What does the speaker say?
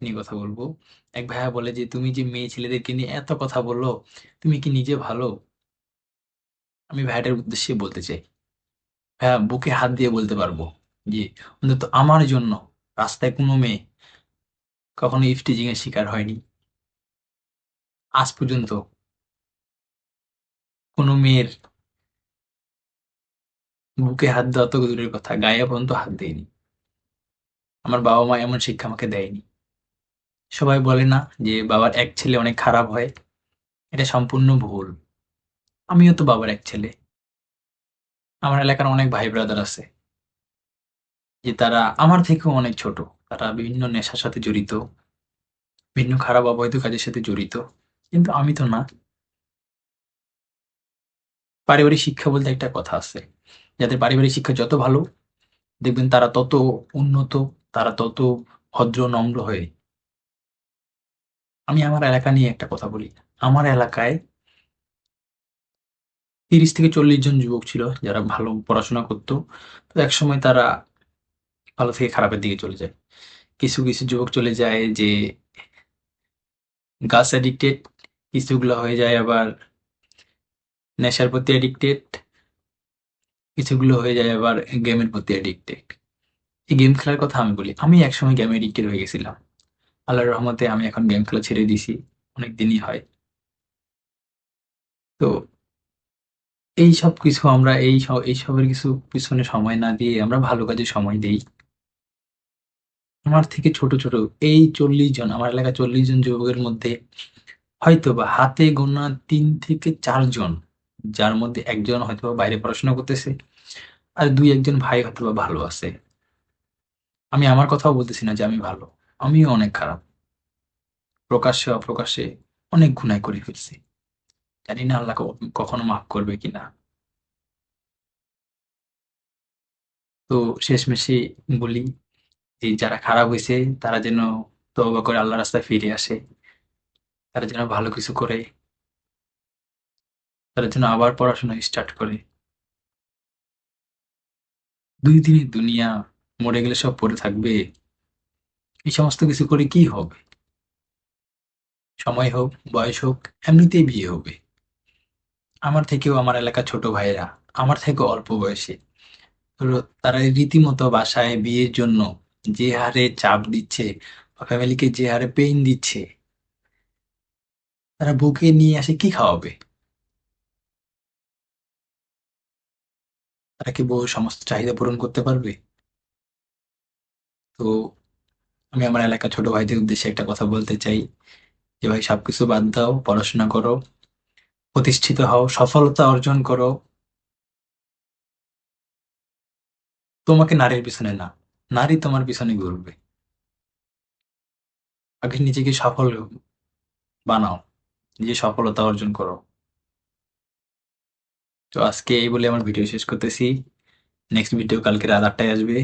নিয়ে কথা বলবো। এক ভাইয়া বলে যে, "তুমি যে মেয়ে ছেলেদেরকে নিয়ে এত কথা বলো, তুমি কি নিজে ভালো?" আমি ভাইয়াটার উদ্দেশ্যে বলতে চাই, ভাইয়া বুকে হাত দিয়ে বলতে পারবো যে, অন্তত আমার জন্য রাস্তায় কোনো মেয়ে কখনো ইভটিজিং এর শিকার হয়নি। আজ পর্যন্ত কোনো মেয়ের বুকে হাত দেওয়া তো দূরের কথা, গায়ে পর্যন্ত হাত দেয়নি। আমার বাবা-মা এমন শিক্ষা আমাকে দেয়নি। সবাই বলে না যে, বাবার এক ছেলে অনেক খারাপ হয়? এটা সম্পূর্ণ ভুল। আমিও তো বাবার এক ছেলে। আমার এলাকার অনেক ভাই ব্রাদার আছে যে তারা আমার থেকেও অনেক ছোট। তারা বিভিন্ন নেশার সাথে জড়িত, বিভিন্ন খারাপ অবৈধ কাজের সাথে জড়িত। কিন্তু আমি তো না। পারিবারিক শিক্ষা বলতে একটা কথা আছে। যাদের পারিবারিক শিক্ষা যত ভালো, দেখবেন তারা তত উন্নত, তারা তত ভদ্র, নম্র হয়ে। আমি আমার এলাকা নিয়ে একটা কথা বলি। আমার এলাকায় ৩০ থেকে ৪০ জন যুবক ছিল যারা ভালো পড়াশোনা করত। তো একসময় তারা ভালো থেকে খারাপের দিকে চলে যায়। কিছু যুবক চলে যায় যে গাছ অ্যাডিক্টেড, কিছুগুলো হয়ে যায় আবার নেশার প্রতি অ্যাডিক্টেড, কিছুগুলো হয়ে যায় আবার গেমের প্রতি অ্যাডিক্টেড। এই গেম খেলার কথা আমি বলি। আমি একসময় গেমে অ্যাডিক্টেড হয়ে গেছিলাম। আল্লাহর রহমতে আমি এখন গেম খেলা ছেড়ে দিছি। অনেক দিনই হয়। তো এইসব কিছু আমরা এইসবের কিছু পিছনে সময় না দিয়ে আমরা ভালো কাজে সময় দেই। আমার থেকে ছোট এই ৪০ জন, আমার এলাকায় ৪০ জন যুবকের মধ্যে হয়তোবা হাতে গোনা ৩ থেকে ৪ জন, যার মধ্যে একজন হয়তোবা বাইরে পড়াশোনা করতেছে, আর ২-১ জন ভাই হয়তোবা ভালো আছে। আমি আমার কথাও বলতেছি না যে আমি ভালো। আমিও অনেক খারাপ। প্রকাশ্যে অপ্রকাশ্যে অনেক গুনাহ করে ফেলছি। জানি না আল্লাহ কখনো মাফ করবে কিনা। তো শেষমেশে বলি যে যারা খারাপ হইছে তারা যেন তওবা করে আল্লাহর রাস্তায় ফিরে আসে। তারা যেন ভালো কিছু করে। তারা যেন আবার পড়াশোনা স্টার্ট করে। ২ দিনের দুনিয়া, মরে গেলে সব পড়ে থাকবে। এই সমস্ত কিছু করে কি হবে? সময় হোক, বয়স হোক, এমনিতেই বিয়ে হবে। আমার থেকেও আমার এলাকার ছোট ভাইয়েরা, আমার থেকেও অল্প বয়সী, তারা রীতিমতো বাসায় বিয়ের জন্য যে হারে চাপ দিচ্ছে বা ফ্যামিলিকে যে হারে পেইন দিচ্ছে, তারা বউকে নিয়ে আসে কি খাওয়াবে? তারা কি বউয়ের সমস্ত চাহিদা পূরণ করতে পারবে? তো আমি আমার এলাকার ছোট ভাইদের উদ্দেশ্যে একটা কথা বলতে চাই যে ভাই সবকিছু বাদ দাও, পড়াশোনা করো, প্রতিষ্ঠিত হও, সফলতা অর্জন করো। তোমাকে নারীর পিছনে না, নারী তোমার পিছনে ঘুরবে। আগে নিজেকে সফল বানাও, নিজে সফলতা অর্জন করো। তো আজকে এই বলে আমার ভিডিও শেষ করতেছি। নেক্সট ভিডিও কালকে রাত ৮টায় আসবে।